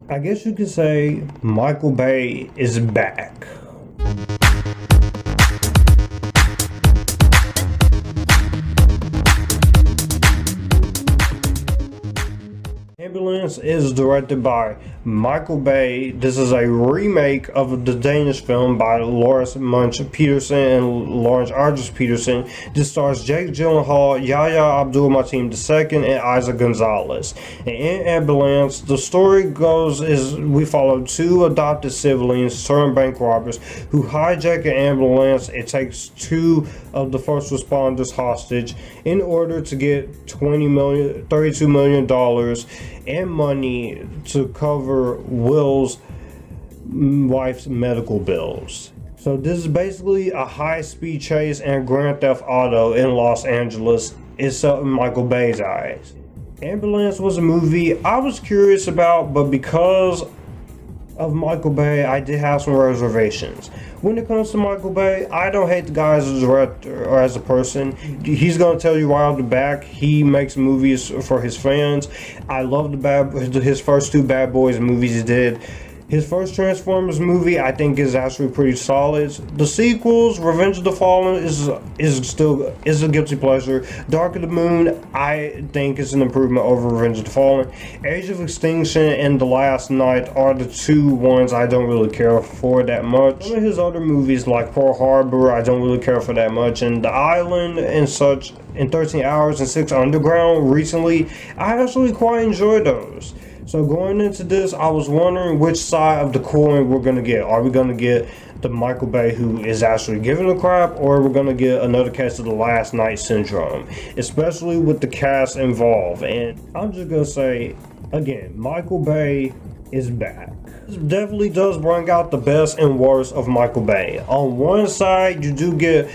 I guess you could say Michael Bay is back. Ambulance is directed by Michael Bay. This is a remake of the Danish film by Laurits Munch-Petersen and Laurits Munch-Petersen. This stars Jake Gyllenhaal, Yahya Abdul-Mateen II, and Isaac Gonzalez. And in Ambulance, the story goes is we follow two adopted siblings turned bank robbers who hijack an ambulance. It takes two of the first responders hostage in order to get $32 million and money to cover Will's wife's medical bills. So this is basically a high-speed chase and Grand Theft Auto in Los Angeles, except in Michael Bay's eyes. Ambulance was a movie I was curious about, but because of Michael Bay, I did have some reservations. When it comes to Michael Bay, I don't hate the guy as a director or as a person. He's gonna tell you right off the back, he makes movies for his fans. I love his first two Bad Boys movies he did. His first Transformers movie, I think, is actually pretty solid. The sequels, Revenge of the Fallen, is a guilty pleasure. Dark of the Moon, I think, is an improvement over Revenge of the Fallen. Age of Extinction and The Last Night are the two ones I don't really care for that much. Some of his other movies, like Pearl Harbor, I don't really care for that much. And The Island and such, and 13 Hours and 6 Underground recently, I actually quite enjoyed those. So going into this, I was wondering which side of the coin we're going to get. Are we going to get the Michael Bay who is actually giving a crap, or we're going to get another case of the Last Night syndrome, especially with the cast involved? And I'm just going to say, again, Michael Bay is back. This definitely does bring out the best and worst of Michael Bay. On one side, you do get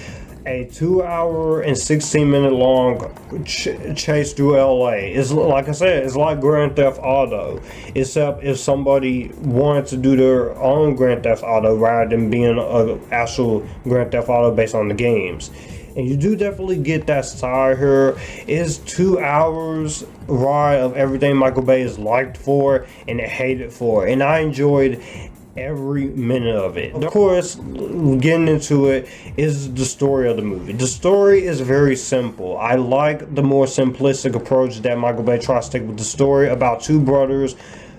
a 2-hour and 16-minute long chase through LA. It's like I said, it's like Grand Theft Auto, except if somebody wanted to do their own Grand Theft Auto rather than being an actual Grand Theft Auto based on the games. And you do definitely get that style here. It's 2 hours ride of everything Michael Bay is liked for and hated for, and I enjoyed every minute of it. Of course, getting into it is the story of the movie. The story is very simple. I like the more simplistic approach that Michael Bay tries to take with the story about two brothers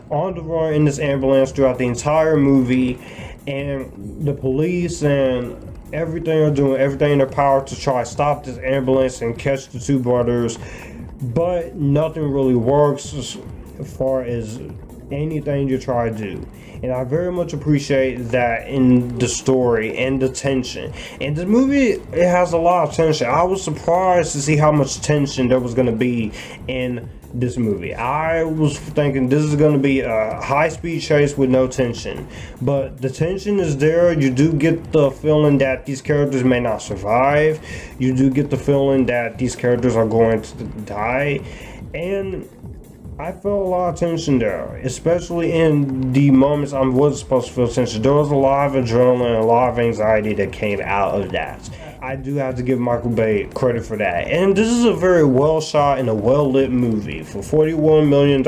on the run in this ambulance throughout the entire movie, and the police and everything are doing everything in their power to try to stop this ambulance and catch the two brothers, but nothing really works as far as anything you try to do. And I very much appreciate that in the story and the tension. And the movie, it has a lot of tension. I was surprised to see how much tension there was going to be in this movie. I was thinking this is going to be a high-speed chase with no tension. But the tension is there. You do get the feeling that these characters may not survive. You do get the feeling that these characters are going to die. And I felt a lot of tension there, especially in the moments I was supposed to feel tension. There was a lot of adrenaline and a lot of anxiety that came out of that. I do have to give Michael Bay credit for that. And this is a very well shot and a well lit movie. For $41 million,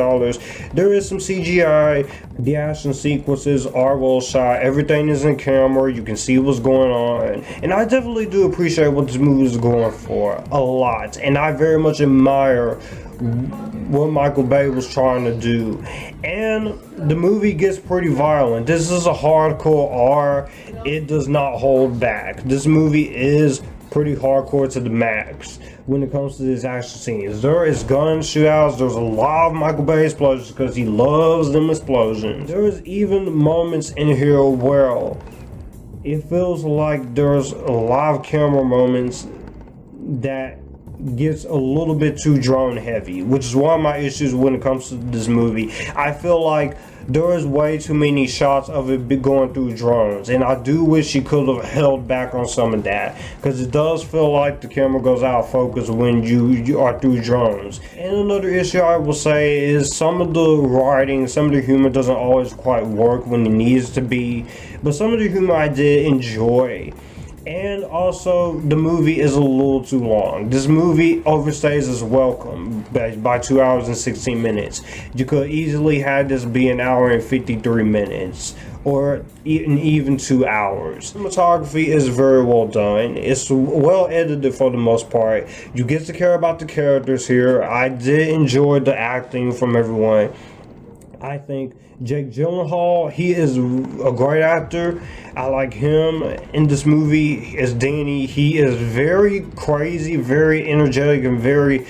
there is some CGI. The action sequences are well shot. Everything is in camera. You can see what's going on. And I definitely do appreciate what this movie is going for a lot. And I very much admire what Michael Bay was trying to do. And the movie gets pretty violent. This is a hardcore R. It does not hold back. This movie is pretty hardcore to the max when it comes to these action scenes. There is gun shootouts. There's a lot of Michael Bay explosions because he loves them explosions. There is even moments in here where it feels like there's a lot of camera moments that gets a little bit too drone heavy, which is one of my issues when it comes to this movie. I feel like there is way too many shots of it going through drones, and I do wish he could have held back on some of that, because it does feel like the camera goes out of focus when you are through drones. And another issue I will say is some of the writing, some of the humor doesn't always quite work when it needs to be, but some of the humor I did enjoy. And also, the movie is a little too long. This movie overstays its welcome by 2 hours and 16 minutes. You could easily have this be an hour and 53 minutes, or even 2 hours. Cinematography is very well done. It's well edited for the most part. You get to care about the characters here. I did enjoy the acting from everyone. I think Jake Gyllenhaal, he is a great actor. I like him in this movie as Danny. He is very crazy, very energetic, and very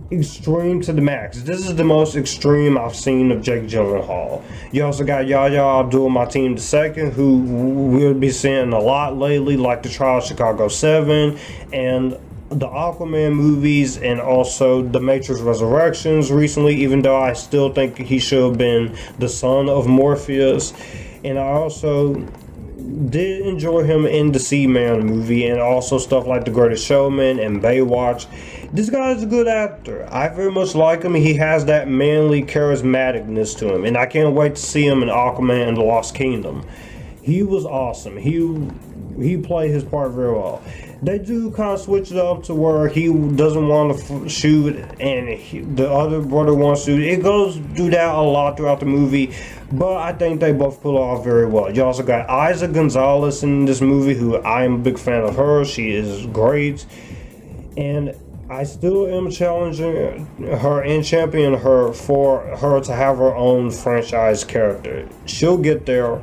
extreme to the max. This is the most extreme I've seen of Jake Gyllenhaal. You also got Yahya Abdul-Mateen II, who we'll be seeing a lot lately, like the Trial of Chicago 7 and the Aquaman movies, and also the Matrix Resurrections recently, even though I still think he should have been the son of Morpheus. And I also did enjoy him in the Seaman movie, and also stuff like The Greatest Showman and Baywatch. This guy is a good actor. I very much like him. He has that manly charismaticness to him, and I can't wait to see him in Aquaman and the Lost Kingdom. He was awesome. He played his part very well. They do kind of switch it up to where he doesn't want to shoot and the other brother wants to. It goes do that a lot throughout the movie, but I think they both pull it off very well. You also got Isa Gonzalez in this movie, who I am a big fan of her. She is great, and I still am challenging her and championing her for her to have her own franchise character. She'll get there,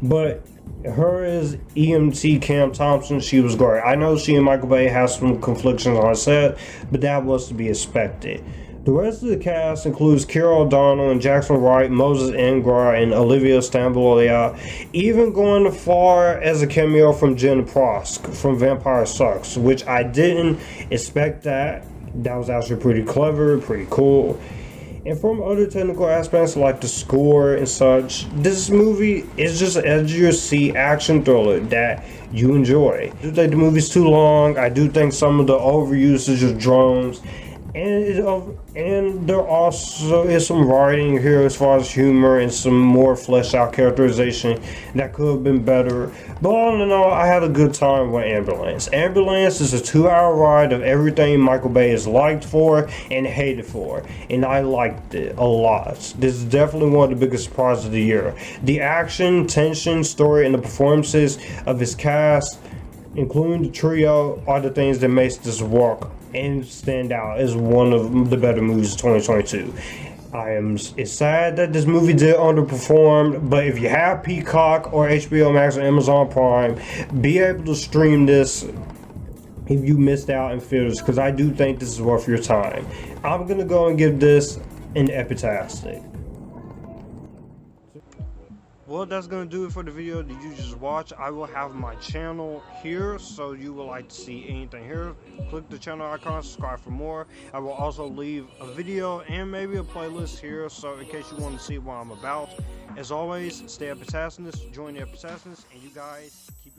but her is EMT Cam Thompson. She was great. I know she and Michael Bay have some conflictions on set, but that was to be expected. The rest of the cast includes Carol O'Donnell and Jackson Wright, Moses Ingram, and Olivia Stambolia, even going as far as a cameo from Jen Prosk from Vampire Sucks, which I didn't expect that. That was actually pretty clever, pretty cool. And from other technical aspects like the score and such, this movie is just an edge-of-your-seat action thriller that you enjoy. I do think the movie's too long. I do think some of the overusage of drones, and there also is some writing here as far as humor and some more fleshed out characterization that could have been better. But all in all, I had a good time with Ambulance. Ambulance is a 2-hour ride of everything Michael Bay is liked for and hated for, and I liked it a lot. This is definitely one of the biggest surprises of the year. The action, tension, story, and the performances of his cast, including the trio, are the things that makes this work and stand out as one of the better movies of 2022. It's sad that this movie did underperform, but if you have Peacock or HBO Max or Amazon Prime, be able to stream this if you missed out in theaters, because I do think this is worth your time. I'm gonna go and give this an Epictastic. Well, that's going to do it for the video that you just watched. I will have my channel here, so you would like to see anything here, click the channel icon, subscribe for more. I will also leave a video and maybe a playlist here, so in case you want to see what I'm about. As always, stay Epictasticness, join the Epictasticness, and you guys keep